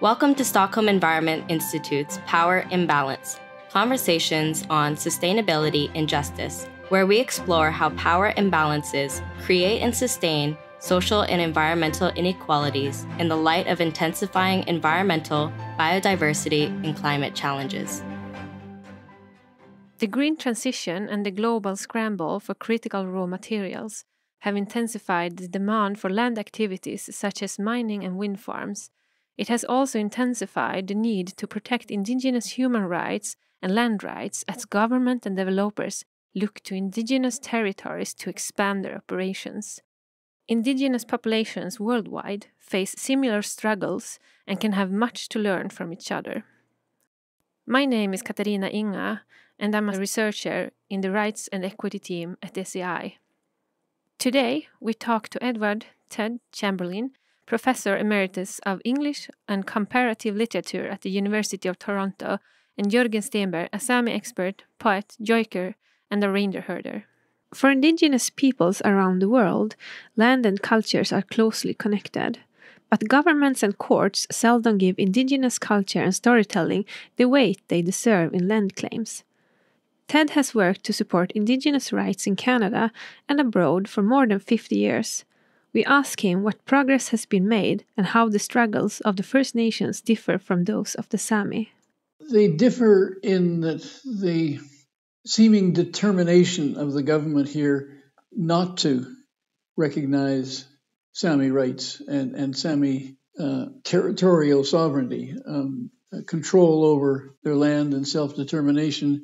Welcome to Stockholm Environment Institute's Power Imbalance, conversations on sustainability and justice, where we explore how power imbalances create and sustain social and environmental inequalities in the light of intensifying environmental, biodiversity, and climate challenges. The green transition and the global scramble for critical raw materials have intensified the demand for land activities such as mining and wind farms. It has also intensified the need to protect indigenous human rights and land rights as government and developers look to indigenous territories to expand their operations. Indigenous populations worldwide face similar struggles and can have much to learn from each other. My name is Katarina Inga, and I'm a researcher in the Rights and Equity team at SEI. Today, we talk to Ted Chamberlin, Professor Emeritus of English and Comparative Literature at the University of Toronto, and Jörgen Stenberg, a Sámi expert, poet, joker, and a reindeer herder. For indigenous peoples around the world, land and cultures are closely connected. But governments and courts seldom give indigenous culture and storytelling the weight they deserve in land claims. Ted has worked to support indigenous rights in Canada and abroad for more than 50 years. We ask him what progress has been made and how the struggles of the First Nations differ from those of the Sámi. They differ in that the seeming determination of the government here not to recognize Sámi rights and Sámi territorial sovereignty, control over their land and self-determination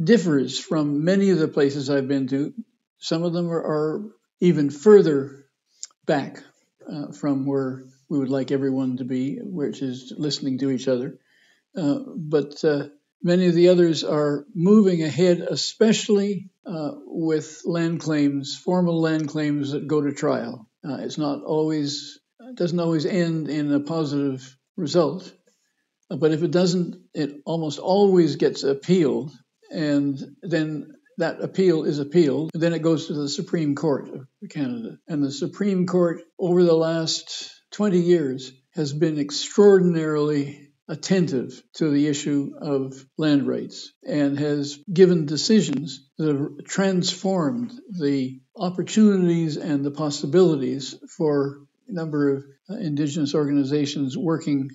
differs from many of the places I've been to. Some of them are even further back from where we would like everyone to be, which is listening to each other. But many of the others are moving ahead, especially with land claims, formal land claims that go to trial. It doesn't always end in a positive result. But if it doesn't, it almost always gets appealed, and then that appeal is appealed. And then it goes to the Supreme Court of Canada. And the Supreme Court, over the last 20 years, has been extraordinarily attentive to the issue of land rights and has given decisions that have transformed the opportunities and the possibilities for a number of indigenous organizations working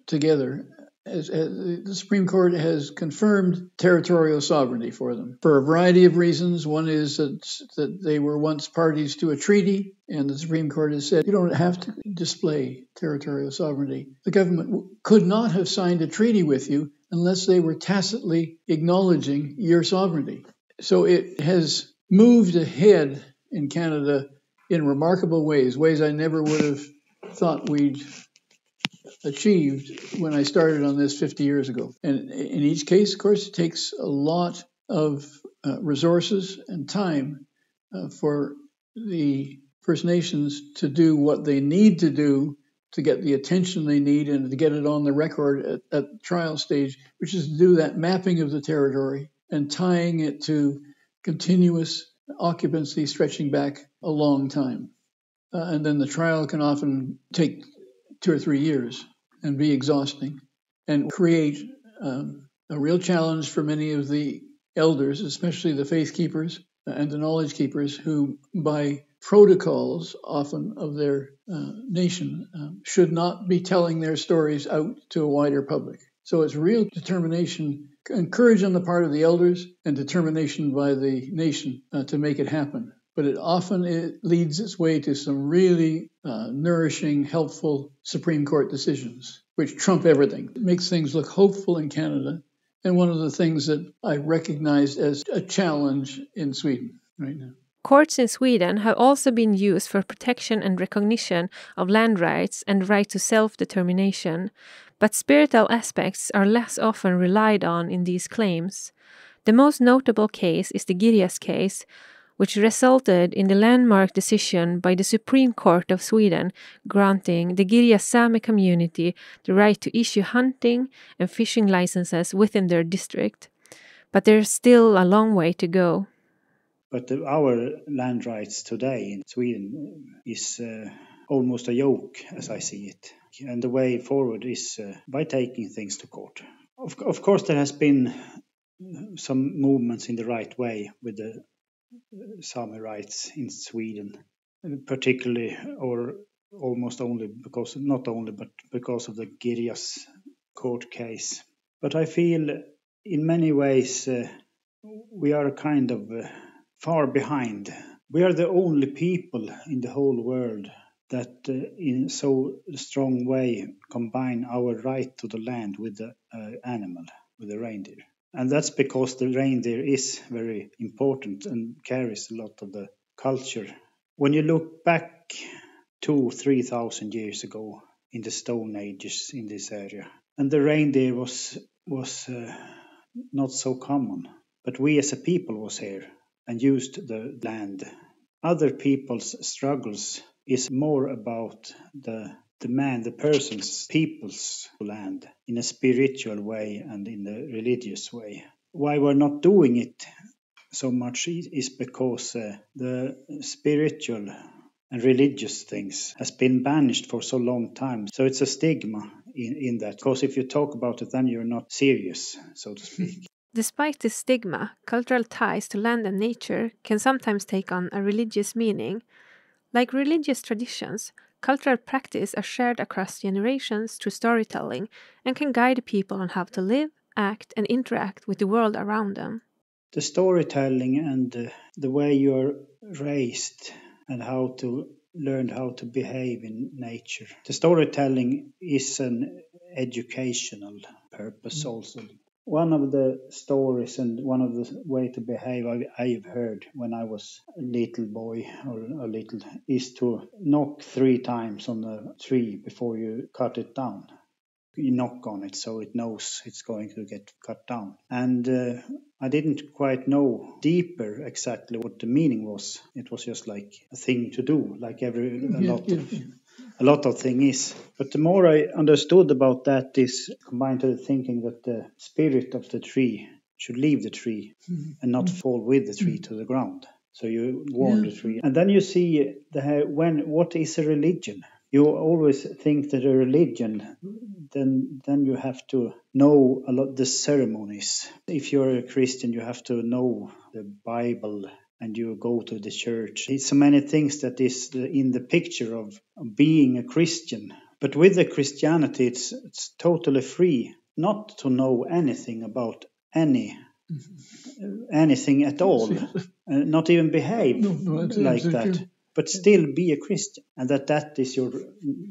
together. As the Supreme Court has confirmed territorial sovereignty for them for a variety of reasons. One is that they were once parties to a treaty, and the Supreme Court has said you don't have to display territorial sovereignty. The government could not have signed a treaty with you unless they were tacitly acknowledging your sovereignty. So it has moved ahead in Canada in remarkable ways I never would have thought we'd achieved when I started on this 50 years ago. And in each case, of course, it takes a lot of resources and time for the First Nations to do what they need to do to get the attention they need and to get it on the record at trial stage, which is to do that mapping of the territory and tying it to continuous occupancy stretching back a long time. And then the trial can often take 2 or 3 years and be exhausting and create a real challenge for many of the elders, especially the faith keepers and the knowledge keepers, who by protocols often of their nation should not be telling their stories out to a wider public. So it's real determination and courage on the part of the elders and determination by the nation to make it happen. But it leads its way to some really nourishing, helpful Supreme Court decisions, which trump everything. It makes things look hopeful in Canada, and one of the things that I recognized as a challenge in Sweden right now. Courts in Sweden have also been used for protection and recognition of land rights and right to self-determination, but spiritual aspects are less often relied on in these claims. The most notable case is the Girjas case, which resulted in the landmark decision by the Supreme Court of Sweden granting the Girjas Sámi community the right to issue hunting and fishing licenses within their district. But there's still a long way to go. But our land rights today in Sweden is almost a joke as I see it. And the way forward is by taking things to court. Of course, there has been some movements in the right way with the Sámi rights in Sweden, particularly or almost only because, not only, but because of the Girjas court case. But I feel in many ways we are kind of far behind. We are the only people in the whole world that in so strong way combine our right to the land with the animal, with the reindeer. And that's because the reindeer is very important and carries a lot of the culture. When you look back 2,000-3,000 years ago in the Stone Ages in this area, and the reindeer was not so common, but we as a people was here and used the land. Other people's struggles is more about the man, the person's, people's land in a spiritual way and in a religious way. Why we're not doing it so much is because the spiritual and religious things has been banished for so long time. So it's a stigma in that. Because if you talk about it, then you're not serious, so to speak. Despite this stigma, cultural ties to land and nature can sometimes take on a religious meaning. Like religious traditions, cultural practice are shared across generations through storytelling and can guide people on how to live, act, and interact with the world around them. The storytelling and the way you're raised and how to learn how to behave in nature. The storytelling is an educational purpose also. One of the stories and one of the way to behave I've heard when I was a little boy or a little is to knock 3 times on a tree before you cut it down. You knock on it so it knows it's going to get cut down. And I didn't quite know deeper exactly what the meaning was. It was just like a thing to do, like a lot of thing is. But the more I understood about that is combined to the thinking that the spirit of the tree should leave the tree and not fall with the tree to the ground. So you warn the tree. And then you see what is a religion? You always think that a religion, then you have to know a lot the ceremonies. If you're a Christian, you have to know the Bible and you go to the church. It's so many things that is in the picture of being a Christian. But with the Christianity, it's totally free not to know anything about anything at all, not even behave like that. True. But still be a Christian, and that is your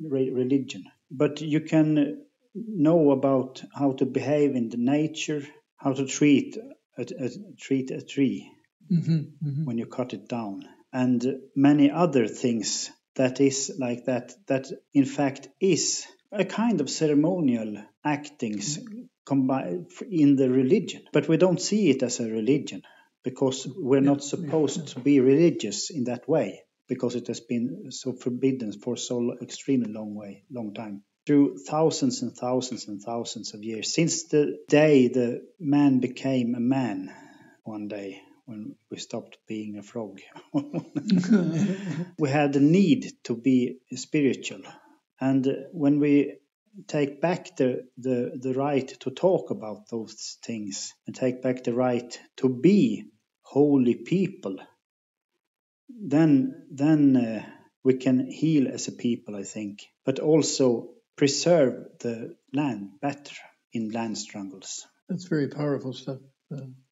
religion. But you can know about how to behave in the nature, how to treat a tree when you cut it down, and many other things that is like that in fact is a kind of ceremonial actings combined in the religion. But we don't see it as a religion because we're not supposed to be religious in that way, because it has been so forbidden for so extremely long time. Through thousands and thousands and thousands of years, since the day the man became a man one day, when we stopped being a frog, we had the need to be spiritual. And when we take back the right to talk about those things and take back the right to be holy people, then we can heal as a people, I think, but also preserve the land better in land struggles. That's very powerful stuff.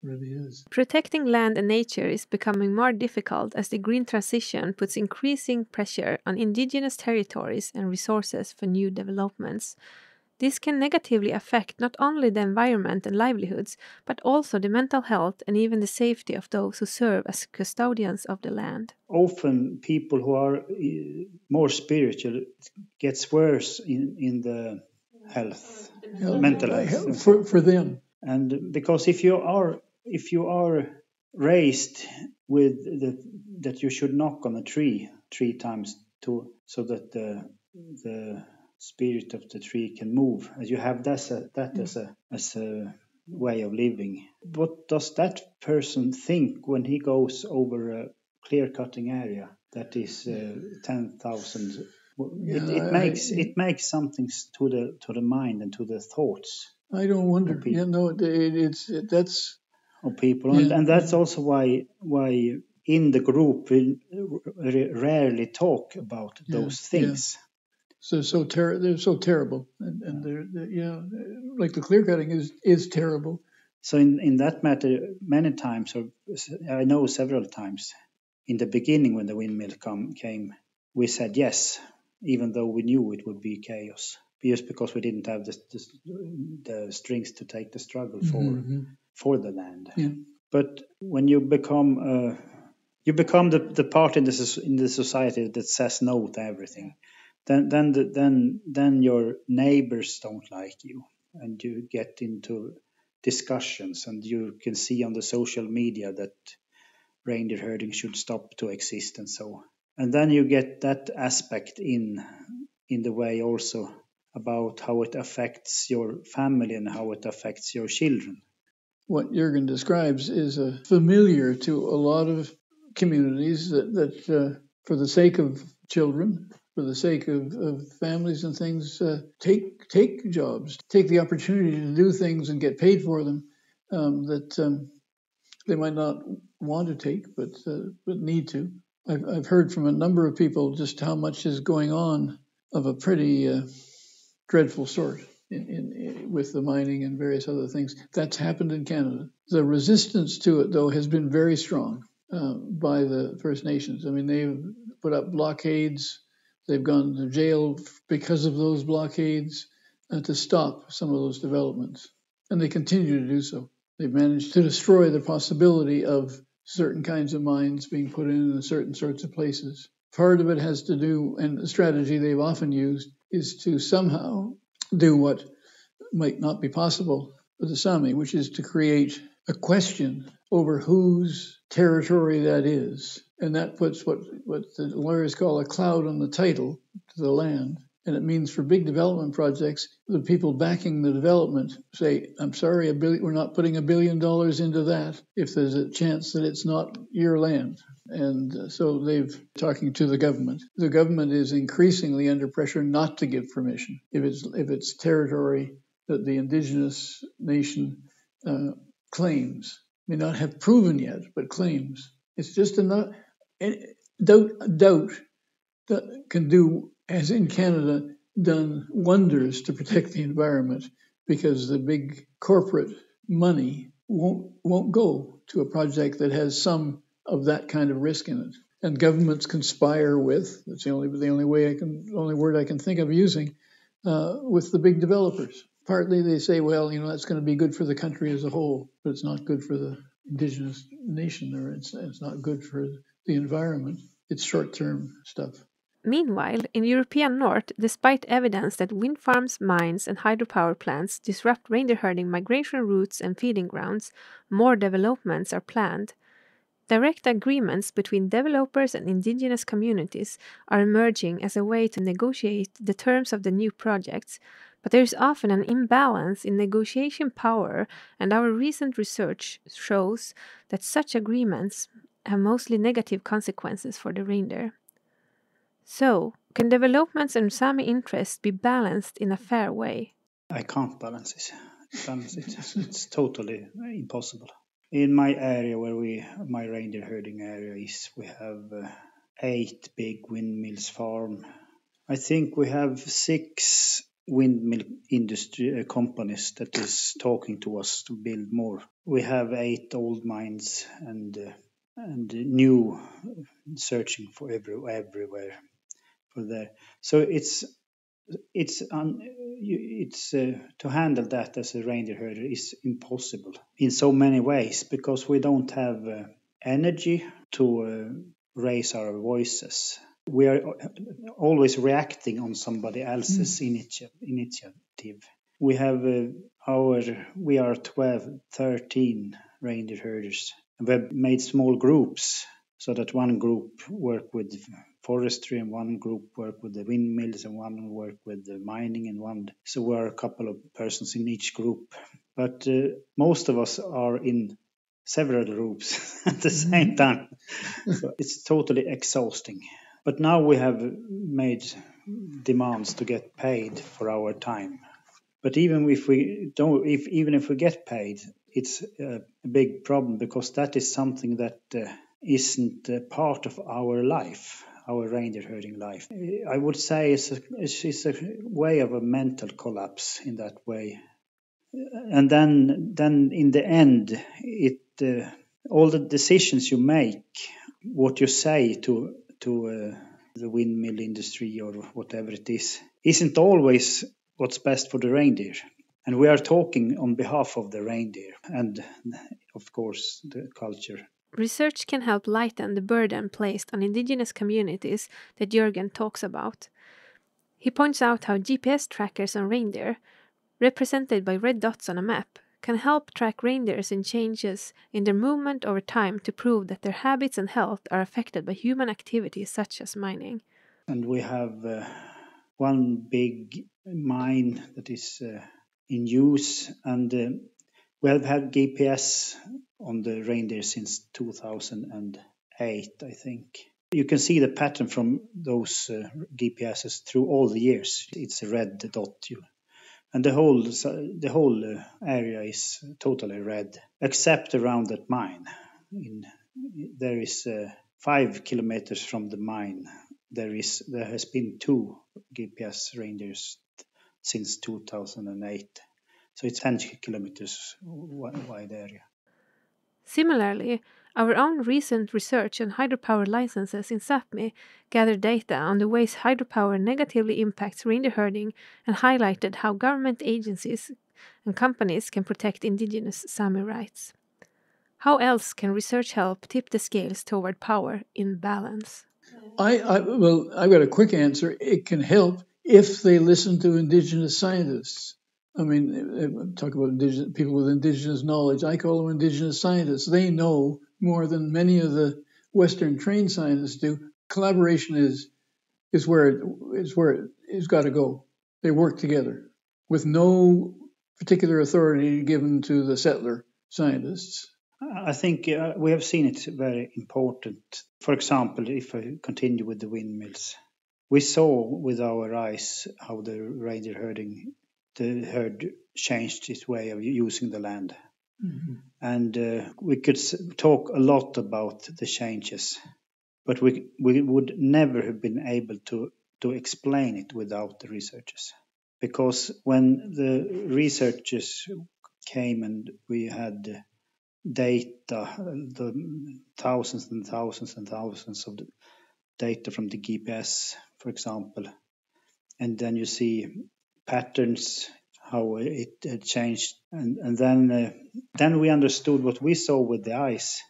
Really is. Protecting land and nature is becoming more difficult as the green transition puts increasing pressure on indigenous territories and resources for new developments. This can negatively affect not only the environment and livelihoods, but also the mental health and even the safety of those who serve as custodians of the land. Often people who are more spiritual gets worse in the health, mental health. For them. And because if you are raised with that you should knock on a tree 3 times so that the spirit of the tree can move, as you have that as a way of living. What does that person think when he goes over a clear cutting area that is 10,000 It makes something to the mind and to the thoughts. I don't wonder. That's of people, and that's also why in the group we rarely talk about those things. So they're so terrible, and they're like the clear cutting is terrible. So in that matter, many times, or I know several times, in the beginning when the windmill came, we said yes, even though we knew it would be chaos, just because we didn't have the strength to take the struggle for the land. Yeah. But when you become the part in the society that says no to everything, then your neighbors don't like you, and you get into discussions, and you can see on the social media that reindeer herding should stop to exist, and so. And then you get that aspect in the way also about how it affects your family and how it affects your children. What Jörgen describes is familiar to a lot of communities that for the sake of children, for the sake of families and things, take jobs, take the opportunity to do things and get paid for them that they might not want to take, but need to. I've heard from a number of people just how much is going on of a pretty dreadful sort with the mining and various other things. That's happened in Canada. The resistance to it, though, has been very strong by the First Nations. I mean, they've put up blockades. They've gone to jail because of those blockades to stop some of those developments. And they continue to do so. They've managed to destroy the possibility of certain kinds of mines being put in certain sorts of places. Part of it has to do, and the strategy they've often used, is to somehow do what might not be possible for the Sámi, which is to create a question over whose territory that is. And that puts what the lawyers call a cloud on the title to the land. And it means for big development projects, the people backing the development say, I'm sorry, we're not putting $1 billion into that if there's a chance that it's not your land. And so they've talking to the government. The government is increasingly under pressure not to give permission if it's territory that the Indigenous nation claims. May not have proven yet, but claims. It's just enough doubt that can do, as in Canada, done wonders to protect the environment, because the big corporate money won't go to a project that has some of that kind of risk in it. And governments conspire with, that's the only word I can think of using, with the big developers. Partly they say, well, that's going to be good for the country as a whole, but it's not good for the Indigenous nation, or it's not good for the environment. It's short-term stuff. Meanwhile, in European North, despite evidence that wind farms, mines, and hydropower plants disrupt reindeer herding migration routes and feeding grounds, more developments are planned. Direct agreements between developers and indigenous communities are emerging as a way to negotiate the terms of the new projects, but there is often an imbalance in negotiation power, and our recent research shows that such agreements have mostly negative consequences for the reindeer. So, can developments and Sámi interests be balanced in a fair way? I can't balance it. It's totally impossible. In my area, my reindeer herding area is, we have 8 big windmills farm. I think we have 6 windmill industry companies that is talking to us to build more. We have 8 old mines and new searching for everywhere for there. So it's to handle that as a reindeer herder is impossible in so many ways, because we don't have energy to raise our voices. We are always reacting on somebody else's initiative. We have we are 12, 13 reindeer herders. We've made small groups so that one group work with forestry and one group work with the windmills and one work with the mining and one. So we're a couple of persons in each group. But most of us are in several groups at the same time. So it's totally exhausting. But now we have made demands to get paid for our time. But even if we get paid, it's a big problem, because that is something that isn't part of our life, our reindeer herding life. I would say it's a way of a mental collapse in that way. And then in the end, all the decisions you make, what you say to the windmill industry or whatever it is, isn't always what's best for the reindeer. And we are talking on behalf of the reindeer and, of course, the culture. Research can help lighten the burden placed on indigenous communities that Jörgen talks about. He points out how GPS trackers on reindeer, represented by red dots on a map, can help track reindeers in changes in their movement over time to prove that their habits and health are affected by human activities such as mining. And we have one big mine that is in use, and we have had GPS on the reindeer since 2008, I think. You can see the pattern from those GPSs through all the years. It's a red dot. And the whole area is totally red, except around that mine. There is 5 kilometers from the mine. There has been 2 GPS reindeers since 2008. So it's 10 kilometers wide area. Similarly, our own recent research on hydropower licenses in Sápmi gathered data on the ways hydropower negatively impacts reindeer herding and highlighted how government agencies and companies can protect indigenous Sámi rights. How else can research help tip the scales toward power in balance? Well, I've got a quick answer. It can help if they listen to indigenous scientists. I mean, talk about indigenous people with indigenous knowledge. I call them indigenous scientists. They know more than many of the Western trained scientists do. Collaboration is where it's got to go. They work together with no particular authority given to the settler scientists. I think we have seen it very important. For example, if I continue with the windmills, we saw with our eyes how the reindeer the herd changed its way of using the land. Mm-hmm. And we could talk a lot about the changes, but we would never have been able to explain it without the researchers. Because when the researchers came and we had data, the thousands and thousands and thousands of the data from the GPS, for example, and then you see patterns, how it had changed, and then we understood what we saw with the eyes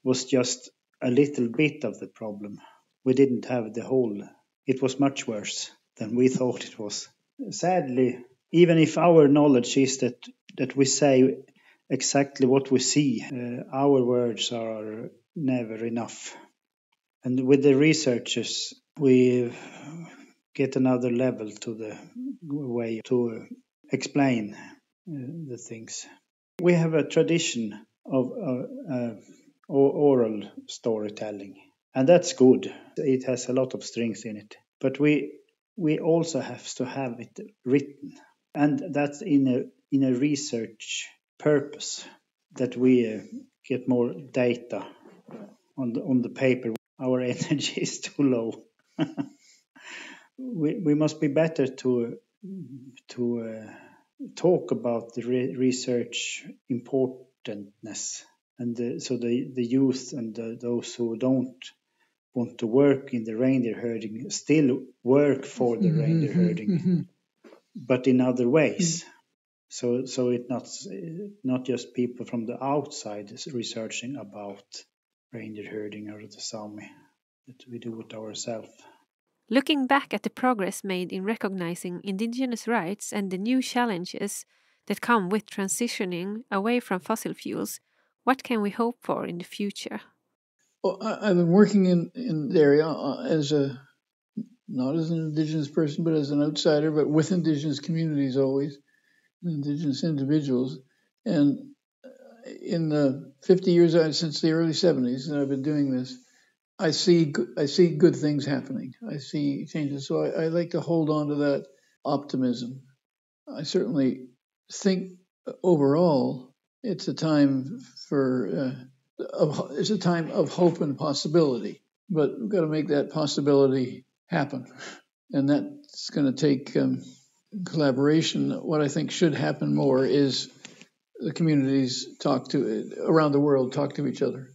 was just a little bit of the problem. We didn't have the whole. It was much worse than we thought it was. Sadly, even if our knowledge is that we say exactly what we see, our words are never enough. And with the researchers, we get another level to the way to explain the things. We have a tradition of oral storytelling, and that's good. It has a lot of strength in it. But we also have to have it written, and that's in a research purpose, that we get more data on the paper. Our energy is too low. We must be better to talk about the research importantness, and so the youth and those who don't want to work in the reindeer herding still work for the reindeer herding, but in other ways. So it's not just people from the outside researching about reindeer herding or the Sámi, that we do it ourselves. Looking back at the progress made in recognizing indigenous rights and the new challenges that come with transitioning away from fossil fuels, what can we hope for in the future? Well, I've been working in the area not as an indigenous person, but as an outsider, but with indigenous communities always, indigenous individuals. And in the 50 years since the early 70s that I've been doing this, I see good things happening. I see changes. So I like to hold on to that optimism. I certainly think overall it's a time it's a time of hope and possibility. But we've got to make that possibility happen, and that's going to take collaboration. What I think should happen more is the communities around the world talk to each other.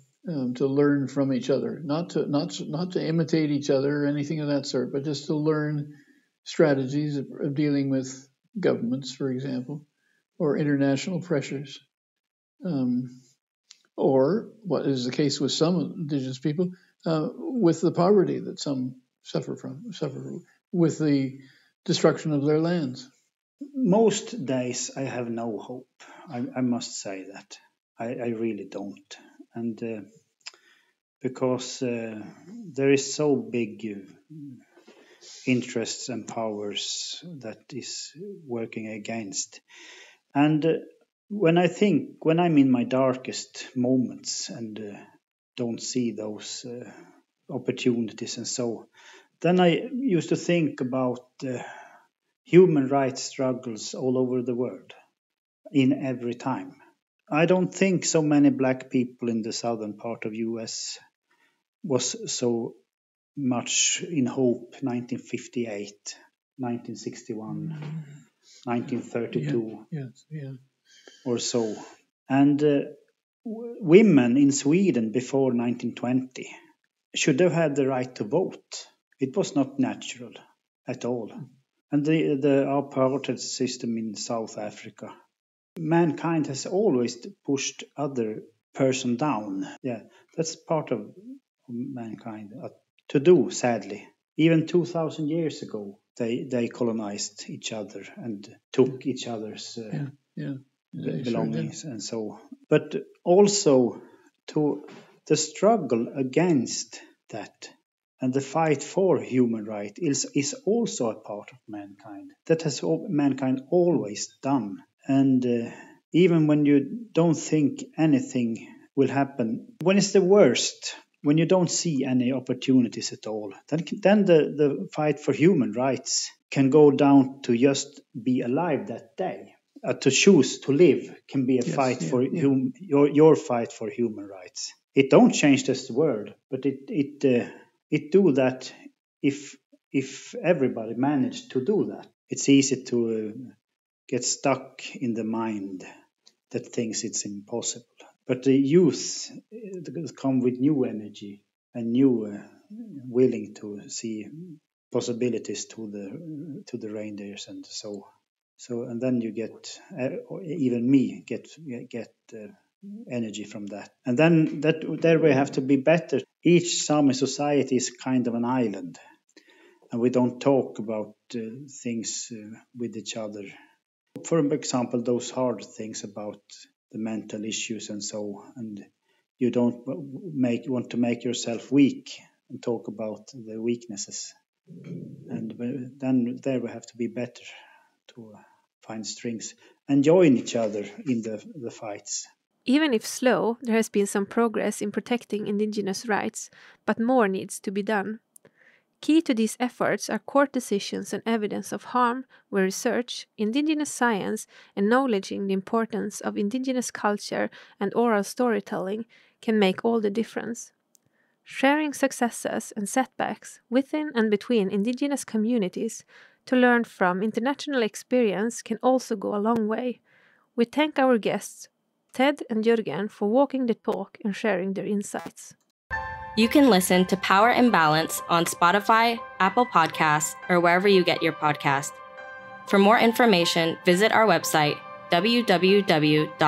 To learn from each other, not to imitate each other or anything of that sort, but just to learn strategies of dealing with governments, for example, or international pressures, or what is the case with some Indigenous people, with the poverty that some suffer from, with the destruction of their lands. Most days I have no hope. I must say that. I really don't. And because there is so big interests and powers that is working against. And when I'm in my darkest moments and don't see those opportunities and so, then I used to think about human rights struggles all over the world in every time. I don't think so many black people in the southern part of US was so much in hope 1958, 1961, 1932 or so. And women in Sweden before 1920 should have had the right to vote. It was not natural at all. And the apartheid system in South Africa. Mankind has always pushed other person down. Yeah, that's part of mankind to do, sadly. Even 2,000 years ago, they colonized each other and took each other's belongings and so. But also to the struggle against that and the fight for human rights is also a part of mankind. That has mankind always done. And even when you don't think anything will happen, when it's the worst, when you don't see any opportunities at all, then the fight for human rights can go down to just be alive that day. To choose to live can be a fight for your fight for human rights. It don't change this world, but it do that if everybody managed to do that. It's easy to get stuck in the mind that thinks it's impossible. But the youth come with new energy and new willing to see possibilities to the reindeers and so and then you get even me get energy from that. And then there we have to be better. Each Sámi society is kind of an island, and we don't talk about things with each other. For example, those hard things about the mental issues and so, and you don't want to make yourself weak and talk about the weaknesses. And then there we have to be better to find strengths and join each other in the fights. Even if slow, there has been some progress in protecting Indigenous rights, but more needs to be done. Key to these efforts are court decisions and evidence of harm, where research, Indigenous science, and acknowledging the importance of Indigenous culture and oral storytelling can make all the difference. Sharing successes and setbacks within and between Indigenous communities to learn from international experience can also go a long way. We thank our guests, Ted and Jörgen, for walking the talk and sharing their insights. You can listen to Power and Balance on Spotify, Apple Podcasts, or wherever you get your podcast. For more information, visit our website, www.sei.org.